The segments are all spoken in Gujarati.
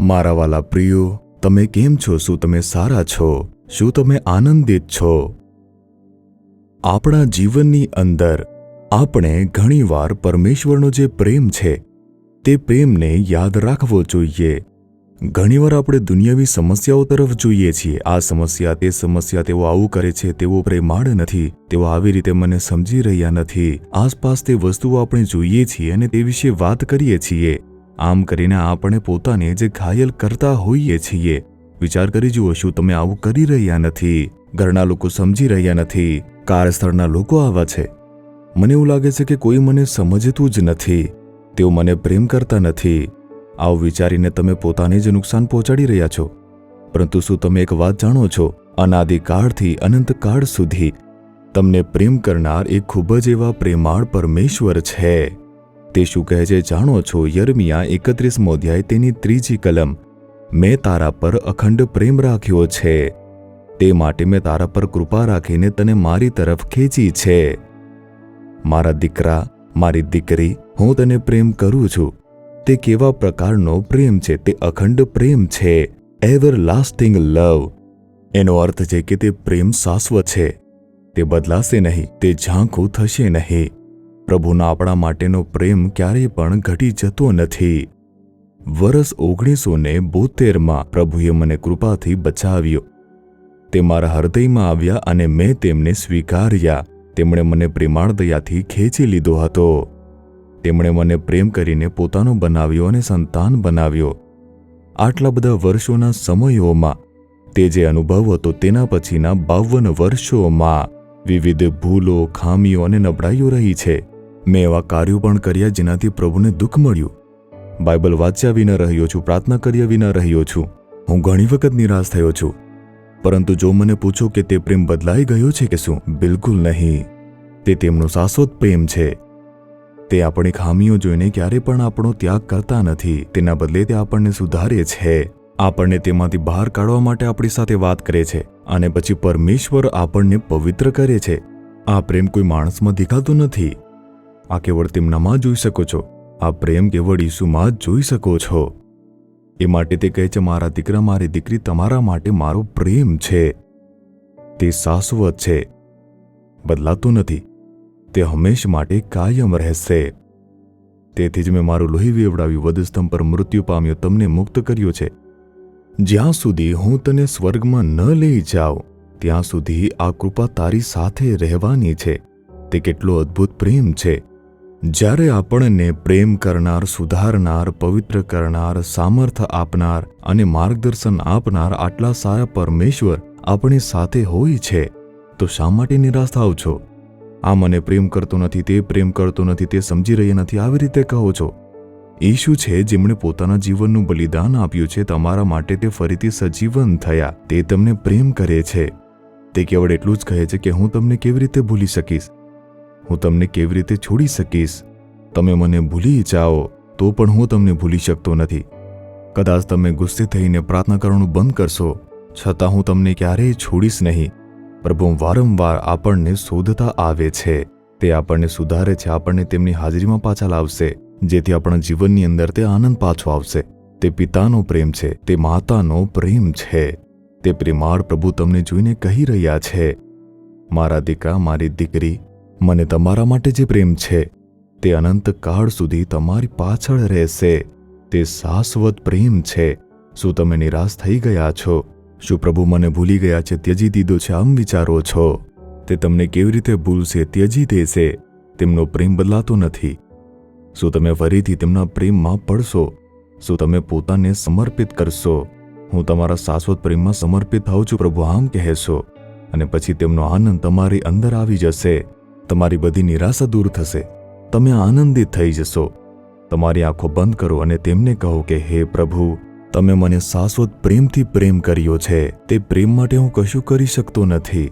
મારા વાલા પ્રિયો, તમે કેમ છો? શું તમે સારા છો? શું તમે આનંદિત છો? આપણા જીવનની અંદર આપણે ઘણીવાર પરમેશ્વરનો જે પ્રેમ છે તે પ્રેમને યાદ રાખવો જોઈએ. ઘણીવાર આપણે દુનિયાવી સમસ્યાઓ તરફ જોઈએ છીએ. આ સમસ્યા, તે સમસ્યા, તેઓ આવું કરે છે, તેઓ પ્રેમાળ નથી, તેઓ આવી રીતે મને સમજી રહ્યા નથી. આસપાસ તે વસ્તુઓ આપણે જોઈએ છીએ અને તે વિશે વાત કરીએ છીએ. આમ કરીને આપણે પોતાને જે ઘાયલ કરતા હોઈએ છીએ. વિચાર કરી જુઓ, શું તમે આવું કરી રહ્યા નથી? ઘરના લોકો સમજી રહ્યા નથી, કાર્યસ્થળના લોકો આવા છે, મને એવું લાગે છે કે કોઈ મને સમજતું જ નથી, તેઓ મને પ્રેમ કરતા નથી. આવું વિચારીને તમે પોતાને જ નુકસાન પહોંચાડી રહ્યા છો. પરંતુ શું તમે એક વાત જાણો છો? અનાદિકાળથી અનંતકાળ સુધી તમને પ્રેમ કરનાર એક ખૂબ જ એવા પ્રેમાળ પરમેશ્વર છે. તે શું કહે છે જાણો છો? યર્મિયા 31મો અધ્યાય તેની 3જી કલમ. મેં તારા પર અખંડ પ્રેમ રાખ્યો છે, તે માટે મેં તારા પર કૃપા રાખીને તને મારી તરફ ખેંચી છે. મારા દીકરા, મારી દીકરી, હું તને પ્રેમ કરું છું. તે કેવા પ્રકારનો પ્રેમ છે? તે અખંડ પ્રેમ છે, એવરલાસ્ટિંગ લવ. એનો અર્થ છે કે તે પ્રેમ શાશ્વત છે, તે બદલાશે નહીં, તે ઝાંખું થશે નહીં. પ્રભુના આપણા માટેનો પ્રેમ ક્યારેય પણ ઘટી જતો નથી. વર્ષ 1972માં પ્રભુએ મને કૃપાથી બચાવ્યો. તે મારા હૃદયમાં આવ્યા અને મેં તેમને સ્વીકાર્યા. તેમણે મને પ્રેમાળ દયાથી ખેંચી લીધો હતો. તેમણે મને પ્રેમ કરીને પોતાનો બનાવ્યો અને સંતાન બનાવ્યો. આટલા બધા વર્ષોના સમયોમાં તે જે અનુભવ હતો તેના પછીના 52 વર્ષોમાં વિવિધ ભૂલો, ખામીઓ અને નબળાઈઓ રહી છે. મેં એવા કાર્યો પણ કર્યા જેનાથી પ્રભુને દુઃખ મળ્યું. બાઇબલ વાંચ્યા વિના રહ્યો છું, પ્રાર્થના કર્યા વિના રહ્યો છું. હું ઘણી વખત નિરાશ થયો છું. પરંતુ જો મને પૂછો કે તે પ્રેમ બદલાઈ ગયો છે કે શું? બિલકુલ નહીં. તે તેમનો શાશ્વત પ્રેમ છે. તે આપણી ખામીઓ જોઈને ક્યારે પણ આપણો ત્યાગ કરતા નથી. તેના બદલે તે આપણને સુધારે છે, આપણને તેમાંથી બહાર કાઢવા માટે આપણી સાથે વાત કરે છે અને પછી પરમેશ્વર આપણને પવિત્ર કરે છે. આ પ્રેમ કોઈ માણસમાં દેખાતો નથી. આ કેવળ તેમનામાં જોઈ શકો છો. આ પ્રેમ કેવળ ઈસુમાં જ જોઈ શકો છો. એ માટે તે કહે છે, મારા દીકરા, મારી દીકરી, તમારા માટે મારો પ્રેમ છે. તે શાશ્વત છે, બદલાતો નથી, તે હંમેશ માટે કાયમ રહેશે. તેથી જ મેં મારું લોહી વેવડાવ્યું, વધસ્તંભ પર મૃત્યુ પામ્યો, તમને મુક્ત કર્યો છે. જ્યાં સુધી હું તને સ્વર્ગમાં ન લઈ જાઉં ત્યાં સુધી આ કૃપા તારી સાથે રહેવાની છે. તે કેટલો અદ્ભુત પ્રેમ છે! જ્યારે આપણને પ્રેમ કરનાર, સુધારનાર, પવિત્ર કરનાર, સામર્થ્ય આપનાર અને માર્ગદર્શન આપનાર આટલા સારા પરમેશ્વર આપણી સાથે હોય છે તો શા માટે નિરાશ થાવ છો? આ મને પ્રેમ કરતો નથી, તે પ્રેમ કરતો નથી, તે સમજી રહ્યા નથી, આવી રીતે કહો છો. ઈસુ છે જેમણે પોતાના જીવનનું બલિદાન આપ્યું છે તમારા માટે. તે ફરીથી સજીવન થયા. તે તમને પ્રેમ કરે છે. તે કેવળ એટલું જ કહે છે કે હું તમને કેવી રીતે ભૂલી શકીશ, હું તમને કેવી રીતે છોડી શકીશ. તમે મને ભૂલી જાઓ તો પણ હું તમને ભૂલી શકતો નથી. કદાચ તમે ગુસ્સે થઈને પ્રાર્થના કરવાનું બંધ કરશો, છતાં હું તમને ક્યારેય છોડીશ નહીં. પ્રભુ વારંવાર આપણને શોધતા આવે છે. તે આપણને સુધારે છે, આપણને તેમની હાજરીમાં પાછા લાવશે, જેથી આપણા જીવનની અંદર તે આનંદ પાછો આવશે. તે પિતાનો પ્રેમ છે, તે માતાનો પ્રેમ છે. તે પ્રેમાળ પ્રભુ તમને જોઈને કહી રહ્યા છે, મારા દીકરા, મારી દીકરી, મને તમારા માટે જે પ્રેમ છે તે અનંત કાળ સુધી તમારી પાછળ રહેશે. તે શાશ્વત પ્રેમ છે. શું તમે નિરાશ થઈ ગયા છો? શું પ્રભુ મને ભૂલી ગયા છે, ત્યજી દીધો છે, આમ વિચારો છો? તે તમને કેવી રીતે ભૂલશે, ત્યજી દેશે? તેમનો પ્રેમ બદલાતો નથી. શું તમે ફરીથી તેમના પ્રેમમાં પડશો? શું તમે પોતાને સમર્પિત કરશો? હું તમારા શાશ્વત પ્રેમમાં સમર્પિત થાઉં છું, પ્રભુ આમ કહેશો, અને પછી તેમનો આનંદ તમારી અંદર આવી જશે. તમારી બધી નિરાશા દૂર થશે. તમે આનંદિત થઈ જશો. તમારી આંખો બંધ કરો અને તેમને કહો કે હે પ્રભુ, તમે મને શાશ્વત પ્રેમથી પ્રેમ કર્યો છે. તે પ્રેમ માટે હું કશું કરી શકતો નથી.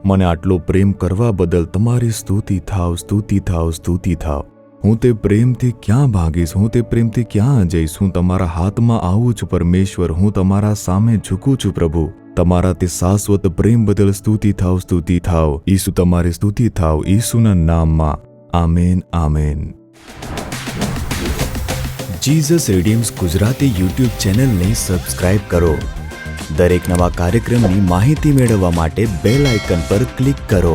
મને આટલો પ્રેમ કરવા બદલ તમારી સ્તુતિ થાવ, સ્તુતિ થાવ, સ્તુતિ થાવ. હું તે પ્રેમથી ક્યાં ભાગીશ? હું તે પ્રેમથી ક્યાં જઈશ? હું તમારા હાથમાં આવું છું પરમેશ્વર. હું તમારા સામે ઝૂકું છું પ્રભુ. તમારા તે શાશ્વત પ્રેમ બદલ સ્તુતિ થાવ, સ્તુતિ થાવ. ઈસુ તમારી સ્તુતિ થાવ, ઈસુના નામમાં. Amen, amen. Jesus redeems Gujarati YouTube ચેનલને સબસ્ક્રાઇબ કરો. દરેક નવા કાર્યક્રમની માહિતી મેળવવા માટે બેલ આઇકન પર ક્લિક કરો.